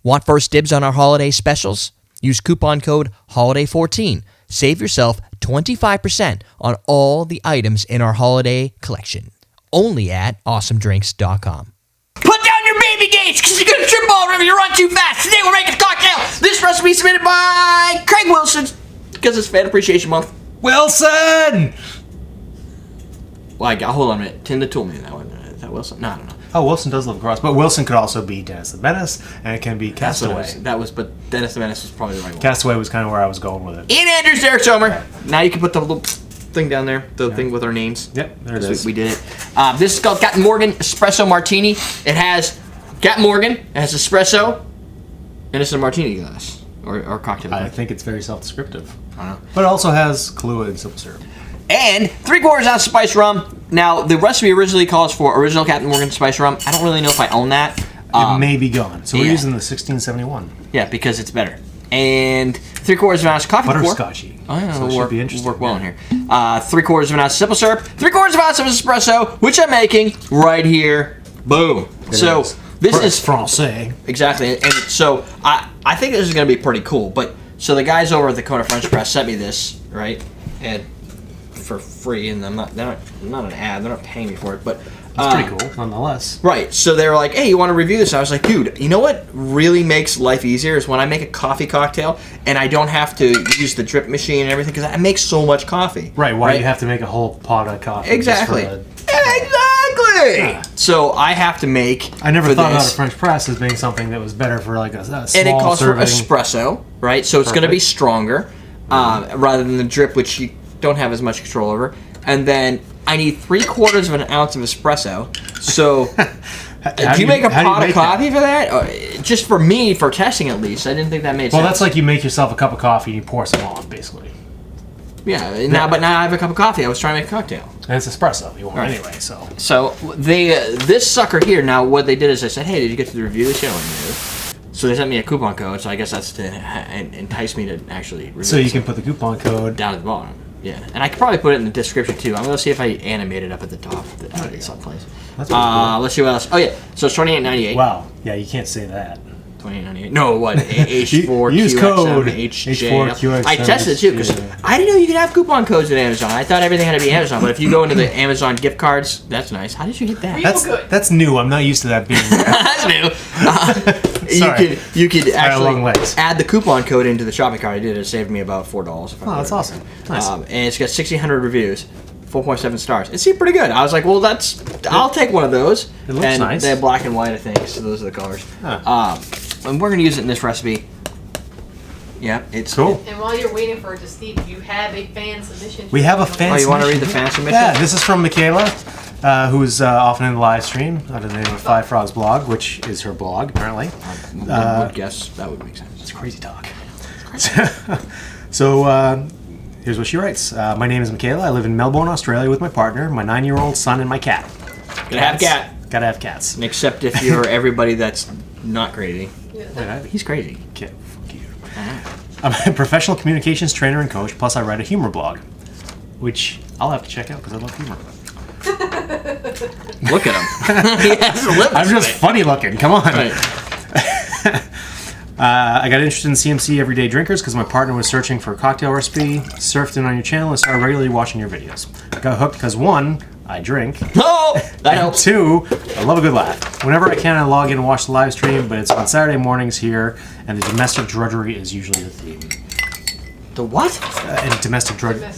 Want first dibs on our holiday specials? Use coupon code HOLIDAY14. Save yourself 25% on all the items in our holiday collection. Only at awesomedrinks.com. Put down your baby gates, because you're going to trip all over you run too fast. Today we're making a cocktail. This recipe is submitted by Craig Wilson, because it's Fan Appreciation Month. Wilson! Well, hold on a minute. Tinda told me that one. Is that Wilson? No, I don't know. Oh, Wilson does live across, but Wilson could also be Dennis the Menace, and it can be Castaway. But Dennis the Menace was probably the right one. Castaway was kind of where I was going with it. Ian Andrews, Derrick Schommer. Now you can put the little thing down there, the thing with our names. Yep, there it is. We did it. This is called Captain Morgan Espresso Martini. It has Captain Morgan, it has espresso, and it's a martini glass, or cocktail glass. I think it's very self-descriptive. I don't know. But it also has Kahlua and simple syrup. And 3/4 ounce spice rum. Now, the recipe originally calls for original Captain Morgan spice rum. I don't really know if I own that. It may be gone. So we're yeah. using the 1671. Yeah, because it's better. And 3/4 ounce coffee core. Butterscotchy. Oh, yeah, so it should be interesting. Work well in here. 3/4 ounce simple syrup. 3/4 ounce of espresso, which I'm making right here. Boom. So this is Francais. Exactly. And so I think this is going to be pretty cool. But so the guys over at the Kona French Press sent me this, right? And for free, and I'm not an ad. They're not paying me for it, but it's pretty cool, nonetheless. Right. So they were like, "Hey, you want to review this?" I was like, "Dude, you know what really makes life easier is when I make a coffee cocktail and I don't have to use the drip machine and everything because I make so much coffee." Right. Why do you have to make a whole pot of coffee? Exactly. Exactly. Yeah. So I have to make. I never thought about a French press as being something that was better for like a small and it calls serving. for espresso, right? So it's going to be stronger rather than the drip, which you don't have as much control over. And then I need 3/4 ounce of espresso. So do you make a pot of coffee for that? Just for me, for testing at least. I didn't think that made sense. Well, that's like you make yourself a cup of coffee and you pour some on, basically. Yeah. Now I have a cup of coffee. I was trying to make a cocktail. And it's espresso. You want anyway, so. So this sucker here. Now what they did is I said, "Hey, did you get to the review this?" So they sent me a coupon code. So I guess that's to entice me to actually review. So you can put the coupon code down at the bottom. Yeah, and I could probably put it in the description too. I'm gonna see if I animate it up at the top someplace. That's pretty cool. Let's see what else. Oh yeah, so it's $28.98. Wow. Yeah, you can't say that. $28.98. No, what? H4QXM, Use code H4QXM. I tested it too because I didn't know you could have coupon codes at Amazon. I thought everything had to be Amazon, but if you go into the Amazon gift cards, that's nice. How did you get that? That's new. I'm not used to that being there. That's new. You could actually add the coupon code into the shopping cart. I did. It saved me about $4. Oh, that's awesome. Nice. And it's got 1,600 reviews. 4.7 stars. It seemed pretty good. I was like, well, I'll take one of those. It looks nice. They have black and white, I think, so those are the colors. Huh. And we're going to use it in this recipe. Yeah, it's cool. And while you're waiting for it to steep, you have a fan submission. We have a fan submission. Oh, you want to read the fan submission? Yeah, this is from Michaela, who's often in the live stream under the name of Five Frogs Blog, which is her blog, apparently. I would guess that would make sense. It's crazy talk. So, here's what she writes. My name is Michaela. I live in Melbourne, Australia with my partner, my 9-year-old son, and my cat. Gotta have cat. Gotta have cats. Except if you're everybody that's not crazy. Yeah. He's crazy. Okay, fuck you. I'm a professional communications trainer and coach, plus I write a humor blog, which I'll have to check out because I love humor. Look at him. He has a lip. I'm just funny looking. Come on. Right. I got interested in CMC Everyday Drinkers because my partner was searching for a cocktail recipe, surfed in on your channel, and started regularly watching your videos. I got hooked because 1, I drink. Oh, that helps. 2, I love a good laugh. Whenever I can, I log in and watch the live stream, but it's on Saturday mornings here, and the domestic drudgery is usually the theme. The what? And domestic drudgery.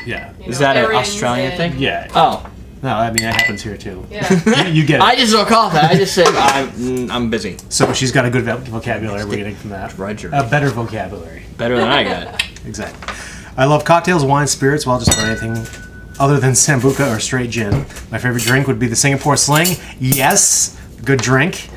Yeah. Is that an Australian thing? Yeah. Oh. No, I mean, that happens here too. Yeah. You get it. I just don't call that. I just say I'm busy. So she's got a good vocabulary. We're getting from that. Drudgery. A better vocabulary. Better than I got. Exactly. I love cocktails, wine, spirits, well, just about anything other than Sambuca or straight gin. My favorite drink would be the Singapore Sling. Yes, good drink.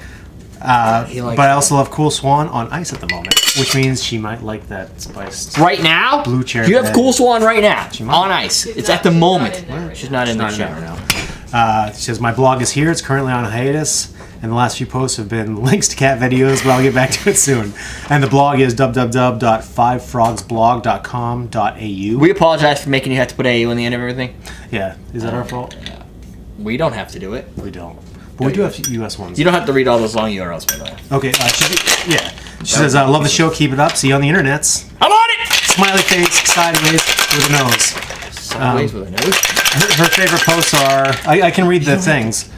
But I also love Cool Swan on ice at the moment, which means she might like that spiced. Right now? Blue cherry. You have Cool Swan right now on ice. She's it's not, at the moment. She's not in the show shower now. She says, my blog is here. It's currently on hiatus. And the last few posts have been links to cat videos, but I'll get back to it soon. And the blog is www.fivefrogsblog.com.au. We apologize for making you have to put AU on the end of everything. Yeah. Is that our fault? We don't have to do it. We don't. But we do have U.S. ones. You don't have to read all those long URLs, by the way. Okay, She says, love the show, keep it up. See you on the internets. I'm on it! Smiley face, sideways with a nose. Sideways with a nose? Her favorite posts are, I can read the things.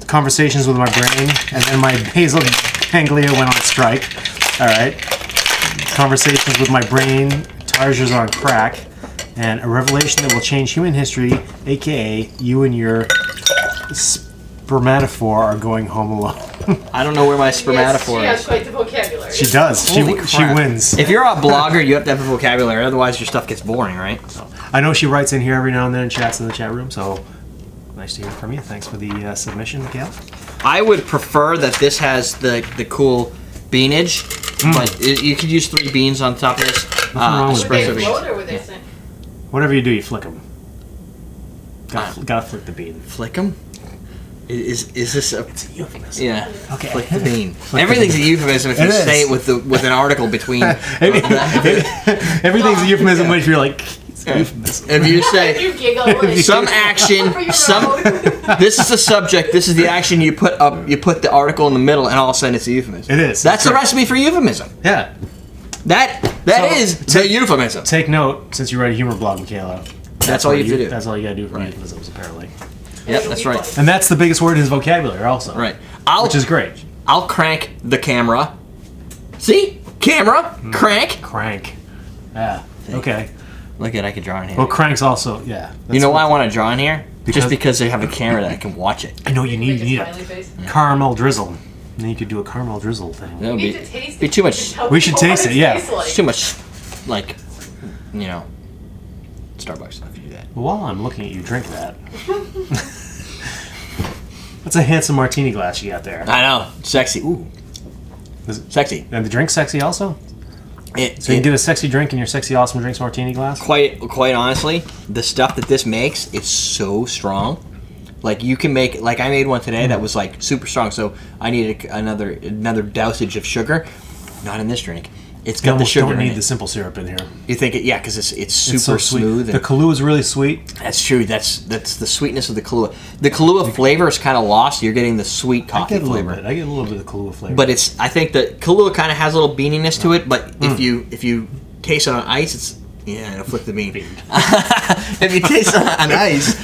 Conversations with my brain, and then my basal ganglia went on strike. All right. Conversations with my brain, Tarja's on crack, and a revelation that will change human history, aka you and your spermatophore are going home alone. I don't know where my spermatophore Yes, she has is. quite the vocabulary. She does. Holy She crap. wins. If you're a blogger, you have to have a vocabulary, otherwise your stuff gets boring, right? I know she writes in here every now and then and chats in the chat room, so nice to hear from you. Thanks for the submission, Mikhail. I would prefer that this has the cool beanage, but you could use 3 beans on top of this. wrong with Would they Espresso beans. float or would they sink? Whatever you do, you flick them. Gotta flick the bean. Flick them? Is this a... It's a euphemism. Yeah. Okay. Flick the bean. Everything's a euphemism if you It is. say it with an article between... Everything's a euphemism when you're like, it's a euphemism. If you If say... you giggle like Some action, for your some. own. This is the subject. This is the action. You put up. You put the article in the middle, and all of a sudden it's a euphemism. It is. That's the correct. recipe for euphemism. Yeah. That is the euphemism. Take note, since you write a humor blog, Michaela. That's all you have to do. That's all you gotta do for euphemisms, apparently. Yep, that's right. And that's the biggest word in his vocabulary, also. Right. Which is great. I'll crank the camera. See, camera, crank. Crank. Yeah. Okay. Look at I can draw in here. Well, crank's also, yeah. You know why I want to draw in here? Because- Just because they have a camera that I can watch it. I know you need. Make You need a smiley a face. caramel drizzle. And you could do a caramel drizzle thing. That would You be, need to taste be it. too much. Tell We should people taste what it, yeah. tastes like. It's too much, like, you know, Starbucks stuff. You do that. While I'm looking at you drink that. That's a handsome martini glass you got there. I know, sexy. Ooh, Is it- sexy. And the drink's sexy also? It, So you can get a sexy drink in your sexy awesome drinks martini glass? quite honestly, the stuff that this makes is so strong. Like you can make, like I made one today that was like super strong. So I needed another dosage of sugar. Not in this drink. It's You got the almost sugar don't in need it. the simple syrup in here. You think it? Yeah, because it's super It's so sweet. smooth. The And, Kahlua is really sweet. that's true. That's the sweetness of the Kahlua. The Kahlua flavor is kind of lost. You're getting the sweet I coffee get a little flavor. bit. I get a little bit of Kahlua flavor. But it's. I think that Kahlua kind of has a little beaniness to it. But if you taste it on ice, it's it'll flip the bean. If you taste it on ice,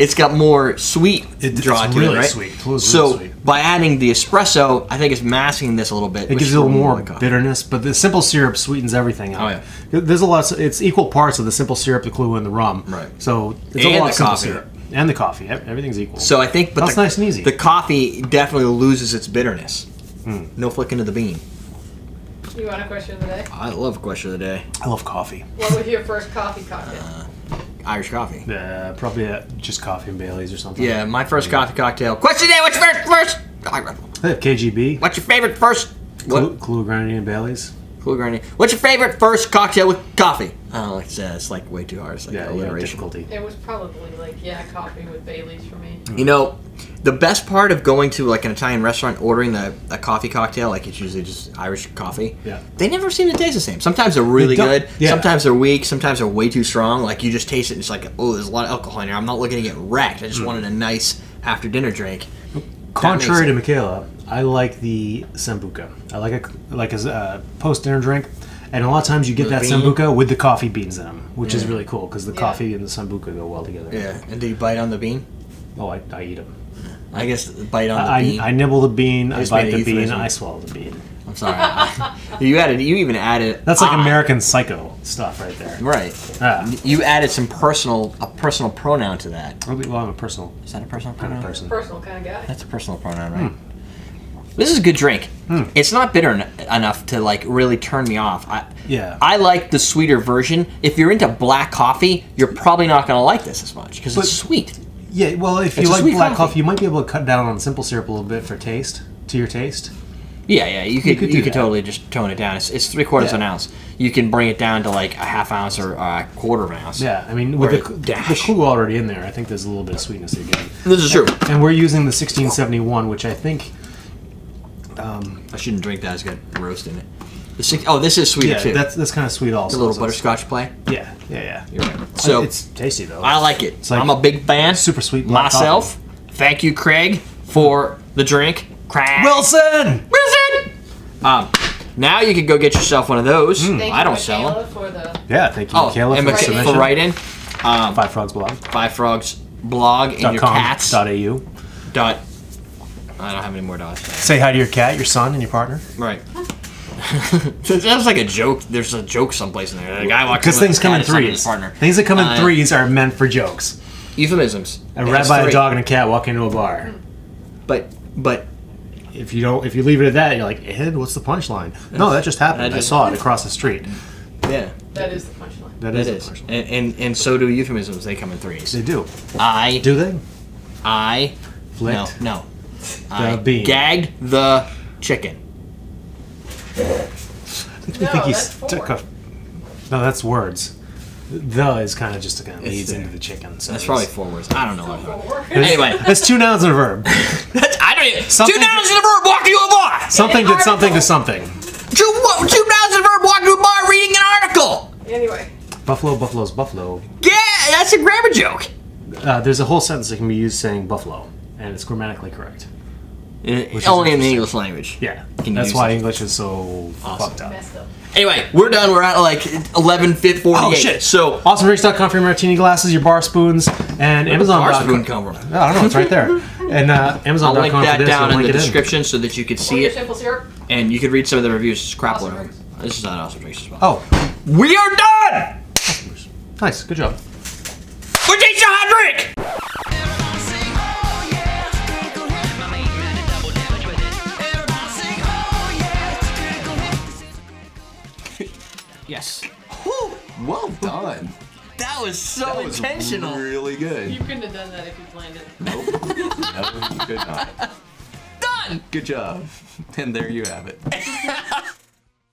it's got more sweet draw it's to really it, right? sweet. Kalua's So really sweet. by adding the espresso, I think it's masking this a little bit. It gives you a little more bitterness, but the simple syrup sweetens everything up. Oh, yeah. There's a lot. It's equal parts of the simple syrup, the Kahlua, and the rum. Right. So it's And a lot the of simple coffee. syrup and the coffee. Everything's equal. So I think, but That's nice and easy. The coffee definitely loses its bitterness. No flicking of the bean. You want a question of the day? I love question of the day. I love coffee. What was your first coffee cocktail? Irish coffee. Probably just coffee and Bailey's or something. Yeah, my first coffee cocktail. Question of the day. What's your first? They have KGB. What's your favorite first? What? Kahlua Granny and Bailey's. Cool granny. What's your favorite first cocktail with coffee? Oh, it's like way too hard. It's like alliteration. difficulty. It was probably like, coffee with Bailey's for me. You know, the best part of going to like an Italian restaurant, ordering a coffee cocktail, like it's usually just Irish coffee. Yeah. They never seem to taste the same. Sometimes they're really They don't- good. yeah. Sometimes they're weak. Sometimes they're way too strong. Like you just taste it and it's like, oh, there's a lot of alcohol in here. I'm not looking to get wrecked. I just wanted a nice after dinner drink. Contrary to Michaela, I like the sambuca. I like a post dinner drink, and a lot of times you get that bean? sambuca with the coffee beans in them, which is Yeah. really cool because the coffee and the sambuca go well together. Yeah. And do you bite on the bean? Oh, I eat them. I guess bite on the bean. I nibble the bean. I just bite made a the bean. euphemism. I swallow the bean. I'm sorry. You even added. That's like American Psycho stuff right there. Right. Ah. You added a personal pronoun to that. Well, I'm a personal Is that a personal kind pronoun? of person. Personal kind of guy. That's a personal pronoun, right? This is a good drink. It's not bitter enough to like really turn me off. Yeah. I like the sweeter version. If you're into black coffee, you're probably not going to like this as much because it's sweet. Yeah, well, if It's you a like sweet black coffee. coffee, you might be able to cut down on simple syrup a little bit for your taste. Yeah, you could could do that. totally just tone it down. It's 3/4 of an ounce. You can bring it down to like a half ounce or a quarter of an ounce. Yeah, I mean, with Or the a dash. Kahlua already in there, I think there's a little bit of sweetness again. This is true. And we're using the 1671, which I think, I shouldn't drink that. It's got roast in it. This is sweeter yeah, too. that's kind of sweet also. a little So butterscotch play. Yeah. You're right. So it's tasty though. I like it. like I'm a big fan. super sweet black myself. Thank you, Craig, for the drink. Craig. Wilson! Now you can go get yourself one of those. Thank I you, don't sell Michaela, them. for the. Yeah, thank you, Oh, Michaela, and for the Michaela submission. for writing. Five Frogs blog. Five Frogs blog and your cats. .au. Dot. I don't have any more dots. Say hi to your cat, your son, and your partner. Right. That's like a joke. There's a joke someplace in there. The guy walks Because in with things his come cat, in his son, and threes. his partner. Things that come in threes are meant for jokes. Euphemisms. A It has rabbi, a three. dog, and a cat walk into a bar. But If you leave it at that, you're like, Ed, what's the punchline? No, that just happened. I saw it across the street. yeah, That is the punchline. That it is is. the punchline. And so do euphemisms. They come in threes. They do. Do they? Flicked No. the bean. Gagged the chicken. That's four. No, that's words. The is kind of just a kind of leads into the chicken. So That's probably 4 words. I don't know. Four. Anyway, That's 2 nouns and a verb. I don't even. Something- 2 nouns in a verb walking to a bar. Something did something to something. 2 nouns in a verb walking to a bar reading an article. Anyway. Buffalo, buffalo's buffalo. Yeah, that's a grammar joke. There's a whole sentence that can be used saying buffalo, and it's grammatically correct. is Only in the interesting. English language. Yeah, Can that's use why it. English is so fucked up. Messed up. Anyway, we're done. We're at like 11:48. Oh shit! So AwesomeDrinks.com for your martini glasses, your bar spoons, and Amazon.com. bar spoon come from? I don't know. It's right there. And I'll Amazon.com link for that this. down I'll in link the it description so that you can see Your it, simple syrup. and you can read some of the reviews. It's crap Awesome load. Drinks. This is not Awesome Drinks as well. Oh, We are done. nice. Good job. We taste a hot drink. Yes. Well done. That was so That was intentional. really good. You couldn't have done that if you planned it. Nope. No, you could not. Done. Good job. And there you have it.